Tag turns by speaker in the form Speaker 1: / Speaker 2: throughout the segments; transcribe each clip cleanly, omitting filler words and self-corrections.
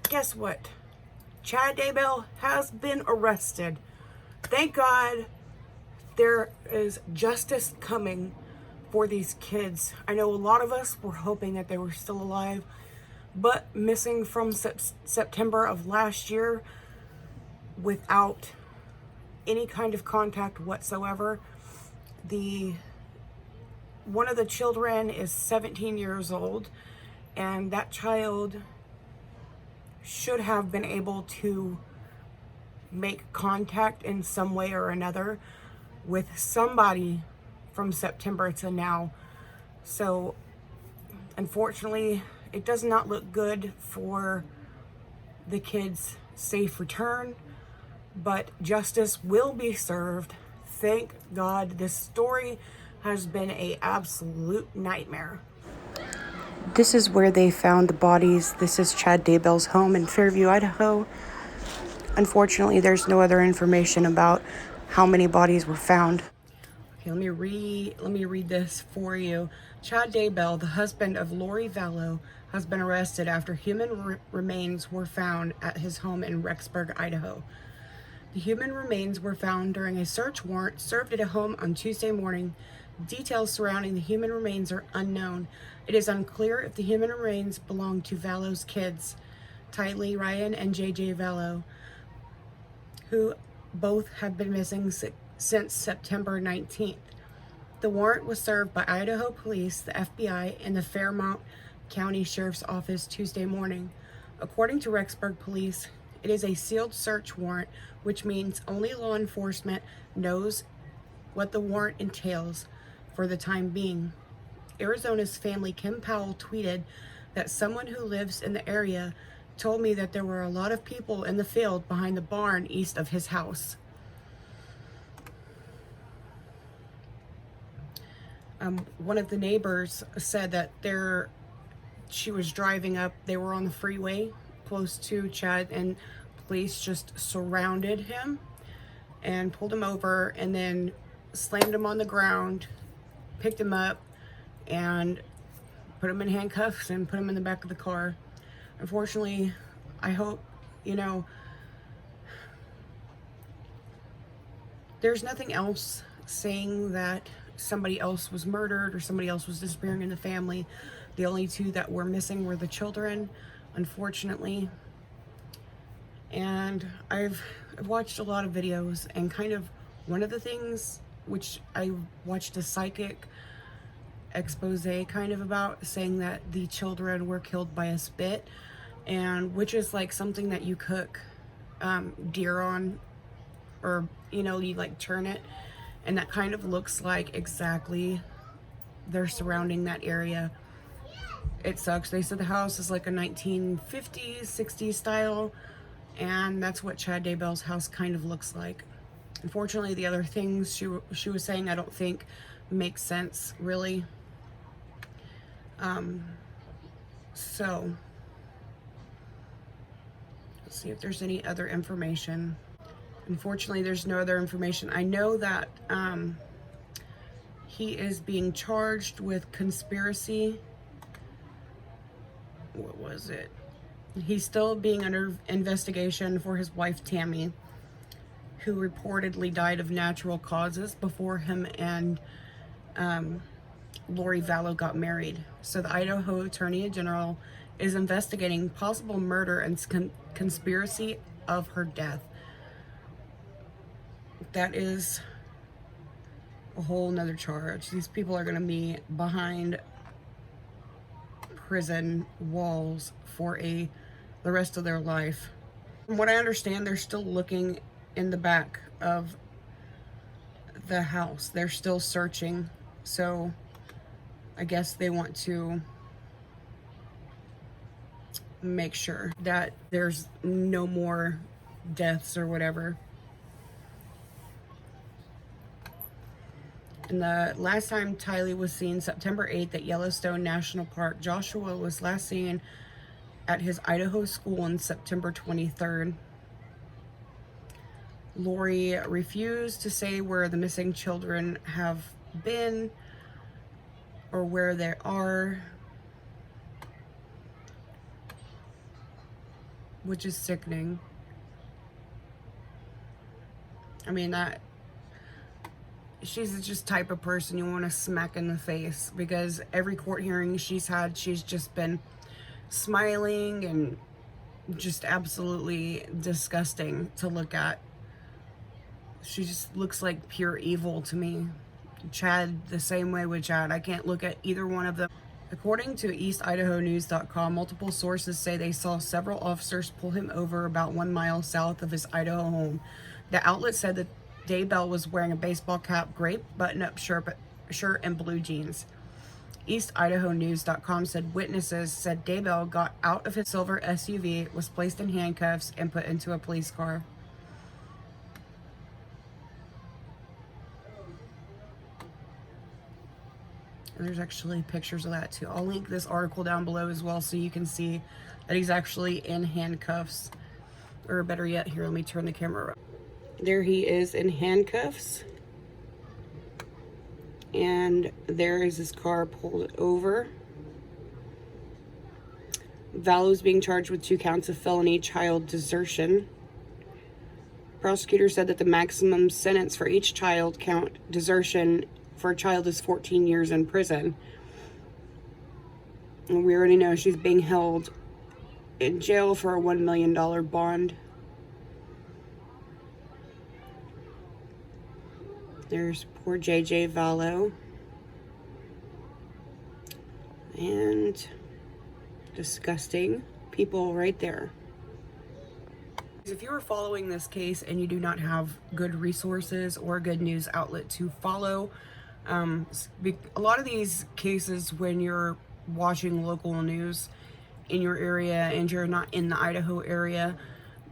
Speaker 1: guess what? Chad Daybell has been arrested. Thank God there is justice coming for these kids. I know a lot of us were hoping that they were still alive, but missing from September of last year without any kind of contact whatsoever. One of the children is 17 years old, and that child should have been able to make contact in some way or another with somebody from September to now. So unfortunately, it does not look good for the kids' safe return, but justice will be served. Thank God. This story has been an absolute nightmare. This is where they found the bodies. This is Chad Daybell's home in Fairview, Idaho. Unfortunately, there's no other information about how many bodies were found. Okay, let me read this for you. Chad Daybell, the husband of Lori Vallow, has been arrested after human remains were found at his home in Rexburg, Idaho. The human remains were found during a search warrant served at a home on Tuesday morning. Details surrounding the human remains are unknown. It is unclear if the human remains belong to Vallow's kids, tyleeRyan and JJVALLOW, who both have been missing since September 19th. The warrant was served by Idaho Police, the FBI, and the Fairmont County Sheriff's Office Tuesday morning. According to Rexburg Police, it is a sealed search warrant, which means only law enforcement knows what the warrant entails for the time being. Arizona's family Kim Powell tweeted that someone who lives in the area told me that there were a lot of people in the field behind the barn east of his house. One of the neighbors said that she was driving up, they were on the freeway close to Chad, and police just surrounded him and pulled him over and then slammed him on the ground, picked him up, and put him in handcuffs and put him in the back of the car. Unfortunately, I hope, there's nothing else saying that somebody else was murdered or somebody else was disappearing in the family. The only two that were missing were the children, unfortunately. And I've watched a lot of videos, and kind of one of the things which I watched a psychic expose kind of about, saying that the children were killed by a spit, and which is like something that you cook deer on, or you like turn it, and that kind of looks like exactly they're surrounding that area. It sucks. They said the house is like a 1950s 60s style, and that's what Chad Daybell's house kind of looks like. Unfortunately, the other things she was saying I don't think makes sense, really. So let's see if there's any other information. Unfortunately, there's no other information. I know that he is being charged with conspiracy. What was it? He's still being under investigation for his wife, Tammy, who reportedly died of natural causes before him and Lori Vallow got married. So the Idaho Attorney General is investigating possible murder and conspiracy of her death. That is a whole nother charge. These people are going to be behind prison walls for the rest of their life. From what I understand, they're still looking in the back of the house. They're still searching. So I guess they want to make sure that there's no more deaths or whatever. And the last time Tylee was seen, September 8th at Yellowstone National Park. Joshua was last seen at his Idaho school on September 23rd. Lori refused to say where the missing children have been or where they are. which is sickening. I mean, that she's just type of person you want to smack in the face, because every court hearing she's had, she's just been smiling and just absolutely disgusting to look at. She just looks like pure evil to me. Chad, the same way with Chad. I can't look at either one of them. According to EastIdahoNews.com, multiple sources say they saw several officers pull him over about 1 mile south of his Idaho home. The outlet said that Daybell was wearing a baseball cap, gray button-up shirt and blue jeans. EastIdahoNews.com said witnesses said Daybell got out of his silver SUV, was placed in handcuffs, and put into a police car. And there's actually pictures of that too. I'll link this article down below as well so you can see that he's actually in handcuffs. Or better yet, here, let me turn the camera around. There he is in handcuffs. And there is his car pulled over. Vallow is being charged with 2 counts of felony child desertion. Prosecutor said that the maximum sentence for each child count desertion for a child is 14 years in prison. And we already know she's being held in jail for a $1 million bond. There's poor JJVALLOW. And disgusting people right there. If you are following this case and you do not have good resources or a good news outlet to follow, a lot of these cases, when you're watching local news in your area and you're not in the Idaho area,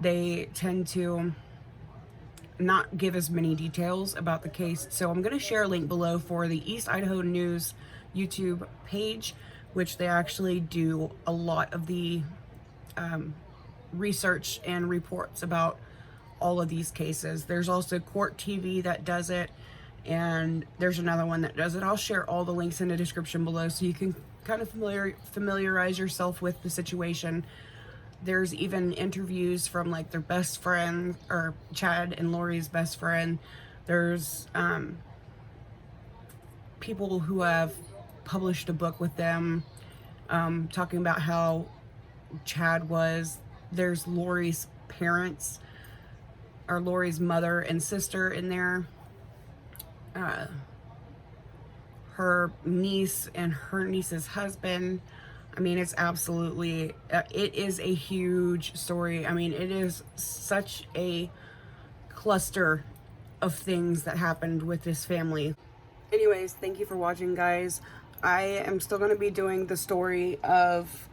Speaker 1: they tend to not give as many details about the case. So I'm going to share a link below for the East Idaho News YouTube page, which they actually do a lot of the research and reports about all of these cases. There's also Court TV that does it, and there's another one that does it. I'll share all the links in the description below so you can kind of familiarize yourself with the situation. There's even interviews from like their best friend, or Chad and Lori's best friend. There's people who have published a book with them, talking about how Chad was. There's Lori's parents, or Lori's mother and sister in there. Her niece and her niece's husband. I mean, it's absolutely, it is a huge story. I mean, it is such a cluster of things that happened with this family. Anyways, thank you for watching, guys. I am still going to be doing the story of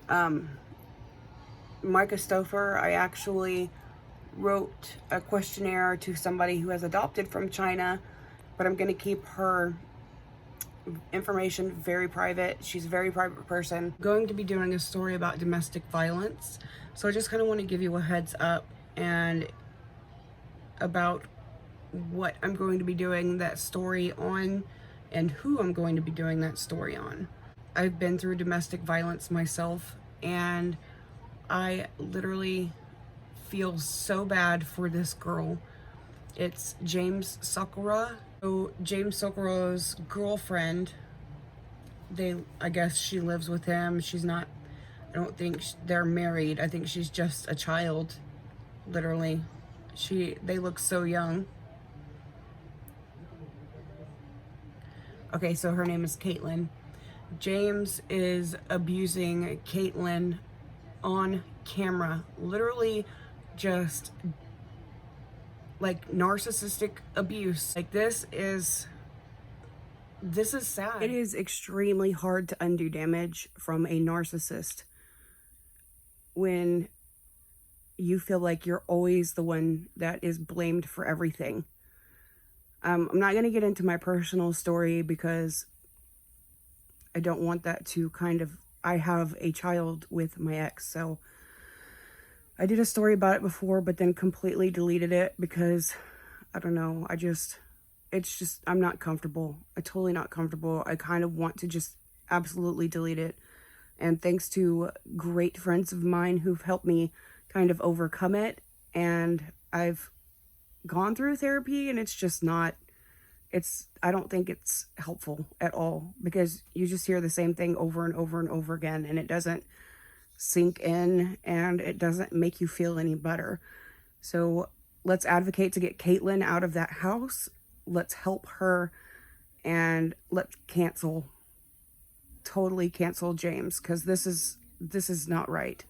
Speaker 1: Micah Stouffer. I actually wrote a questionnaire to somebody who has adopted from China, but I'm going to keep her information very private. She's a very private person. I'm going to be doing a story about domestic violence, so I just kind of want to give you a heads up and about what I'm going to be doing that story on and who I'm going to be doing that story on. I've been through domestic violence myself, and I literally feel so bad for this girl. It's James Sakura. So James Sakura's girlfriend, I guess she lives with him. She's not, I don't think they're married. I think she's just a child, literally. They look so young. Okay, so her name is Caitlin. James is abusing Caitlin on camera, literally just like narcissistic abuse. Like, this is sad. It is extremely hard to undo damage from a narcissist when you feel like you're always the one that is blamed for everything. I'm not going to get into my personal story because I don't want that to I have a child with my ex, so I did a story about it before, but then completely deleted it because, I don't know, I'm not comfortable. I'm totally not comfortable. I kind of want to just absolutely delete it. And thanks to great friends of mine who've helped me kind of overcome it. And I've gone through therapy, and it's just not, I don't think it's helpful at all, because you just hear the same thing over and over and over again, and it doesn't sink in, and it doesn't make you feel any better. So let's advocate to get Caitlin out of that house. Let's help her, and let's totally cancel James, because this is not right.